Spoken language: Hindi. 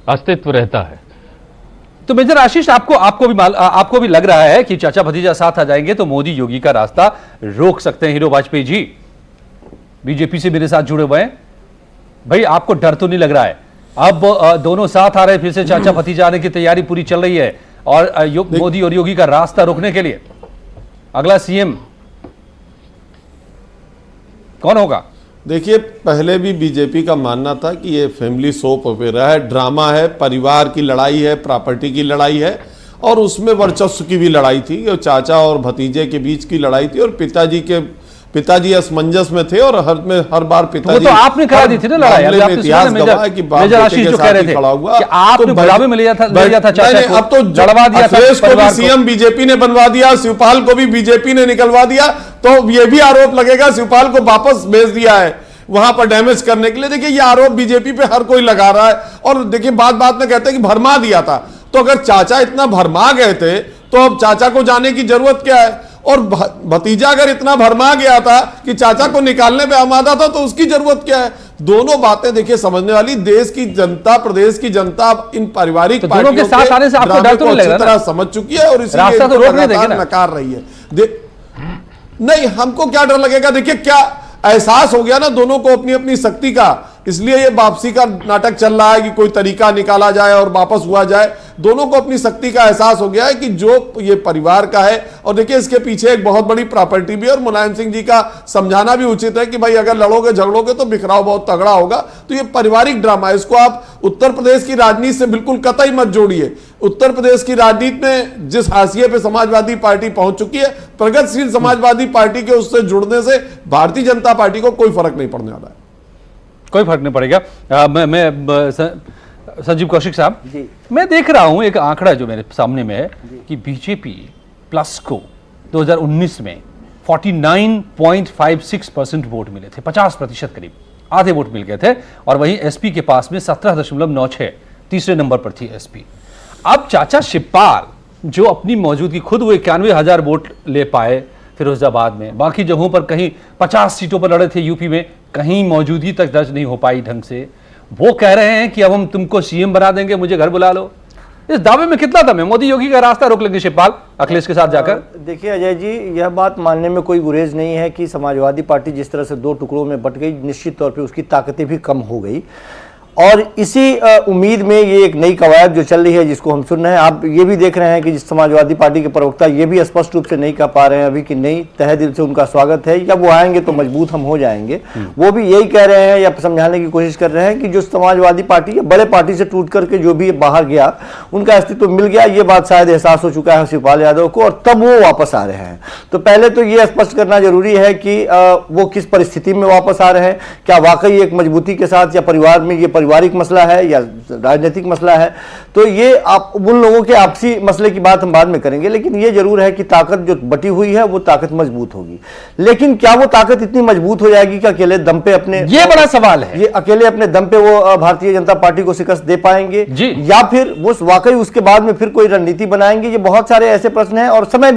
अस्तित्व रहता है। तो मेजर आशीष, आपको भी लग रहा है कि चाचा भतीजा साथ आ जाएंगे तो मोदी योगी का रास्ता रोक सकते हैं हीरो वाजपेयी जी? बीजेपी से मेरे साथ जुड़े हुए हैं भाई, आपको डर तो नहीं लग रहा है? अब दोनों साथ आ रहे हैं, फिर से चाचा भतीजा आने की तैयारी पूरी चल रही है और मोदी और योगी का रास्ता रोकने के लिए अगला सीएम कौन होगा? देखिए, पहले भी बीजेपी का मानना था कि ये फैमिली सोप ओपेरा है, ड्रामा है, परिवार की लड़ाई है, प्रॉपर्टी की लड़ाई है और उसमें वर्चस्व की भी लड़ाई थी। और चाचा और भतीजे के बीच की लड़ाई थी और पिताजी असमंजस में थे और हर बार पिताजी तो आपने करा दी थी ना लड़ाई। इतिहास गवाह है कि मेजर आशीष जो कह रहे थे खड़ा हुआ कि आपने बुलावे में लिया था चाचा को, अब तो लड़वा दिया था, अखिलेश को भी सीएम बीजेपी ने बनवा दिया, शिवपाल को भी बीजेपी ने निकलवा दिया, तो ये भी आरोप लगेगा शिवपाल को वापस भेज दिया है वहां पर डैमेज करने के लिए। देखिए, ये आरोप बीजेपी पे हर कोई लगा रहा है और देखिए बात में कहते हैं कि भरमा दिया था। तो अगर चाचा इतना भरमा गए थे तो अब चाचा को जाने की जरूरत क्या है? और भतीजा अगर इतना भरमा गया था कि चाचा को निकालने पे आमादा था तो उसकी जरूरत क्या है? दोनों बातें देखिए समझने वाली। देश की जनता, प्रदेश की जनता इन पारिवारिक पार्टियों के साथ आने से आपको डर तो नहीं लग रहा? तरह समझ चुकी है और इसलिए नकार रही है। नहीं, हमको क्या डर लगेगा? देखिए, क्या एहसास हो गया ना दोनों को अपनी अपनी शक्ति का, इसलिए ये वापसी का नाटक चल रहा है कि कोई तरीका निकाला जाए और वापस हुआ जाए। दोनों को अपनी शक्ति का एहसास हो गया है कि जो ये परिवार का है। और देखिए, इसके पीछे एक बहुत बड़ी प्रॉपर्टी भी है और मुलायम सिंह जी का समझाना भी उचित है कि भाई अगर लड़ोगे झगड़ोगे तो बिखराव बहुत तगड़ा होगा। तो ये पारिवारिक ड्रामा है, इसको आप उत्तर प्रदेश की राजनीति से बिल्कुल कतई मत जोड़िए। उत्तर प्रदेश की राजनीति में जिस हाशिए पे समाजवादी पार्टी पहुंच चुकी है, प्रगतिशील समाजवादी पार्टी के उससे जुड़ने से भारतीय जनता पार्टी को कोई फर्क नहीं पड़ने वाला है। कोई फर्क नहीं पड़ेगा। मैं संजीव कौशिक साहब, मैं देख रहा हूं एक आंकड़ा जो मेरे सामने में है कि बीजेपी प्लस को 2019 में 49.56% वोट मिले थे, 50% करीब, आधे वोट मिल गए थे। और वहीं एसपी के पास में 17.96, तीसरे नंबर पर थी एसपी। अब चाचा शिवपाल जो अपनी मौजूदगी खुद वो 91,000 वोट ले पाए फिरोजाबाद में, बाकी जगहों पर कहीं 50 सीटों पर लड़े थे यूपी में, कहीं मौजूदगी तक दर्ज नहीं हो पाई ढंग से। वो कह रहे हैं कि अब हम तुमको सीएम बना देंगे, मुझे घर बुला लो। इस दावे में कितना दम है? मोदी योगी का रास्ता रोक लेंगे शिवपाल अखिलेश के साथ जाकर? देखिए अजय जी, यह बात मानने में कोई गुरेज नहीं है कि समाजवादी पार्टी जिस तरह से दो टुकड़ों में बट गई, निश्चित तौर पर उसकी ताकतें भी कम हो गई। और इसी उम्मीद में ये एक नई कवायद जो चल रही है जिसको हम सुन रहे हैं, आप ये भी देख रहे हैं कि जिस समाजवादी पार्टी के प्रवक्ता ये भी स्पष्ट रूप से नहीं कह पा रहे हैं अभी कि नहीं, तहे दिल से उनका स्वागत है या वो आएंगे तो मजबूत हम हो जाएंगे। वो भी यही कह रहे हैं या समझाने की कोशिश कर रहे हैं कि जो समाजवादी पार्टी या बड़े पार्टी से टूट करके जो भी बाहर गया उनका अस्तित्व मिल गया, ये बात शायद एहसास हो चुका है शिवपाल यादव को, और तब वो वापस आ रहे हैं। तो पहले तो ये स्पष्ट करना जरूरी है कि वो किस परिस्थिति में वापस आ रहे हैं, क्या वाकई एक मजबूती के साथ या परिवार में ये पारिवारिक मसला है या राजनीतिक मसला है। तो ये आप उन लोगों के आपसी मसले की बात हम बाद में करेंगे, लेकिन ये जरूर है कि ताकत जो बटी हुई है वो ताकत मजबूत होगी। लेकिन क्या वो ताकत इतनी मजबूत हो जाएगी कि अकेले दम पे अपने, ये बड़ा सवाल है, ये अकेले अपने दम पे वो भारतीय जनता पार्टी को शिकस्त दे पाएंगे या फिर वो वाकई उसके बाद में फिर कोई रणनीति बनाएंगे? ये बहुत सारे ऐसे प्रश्न हैं और समय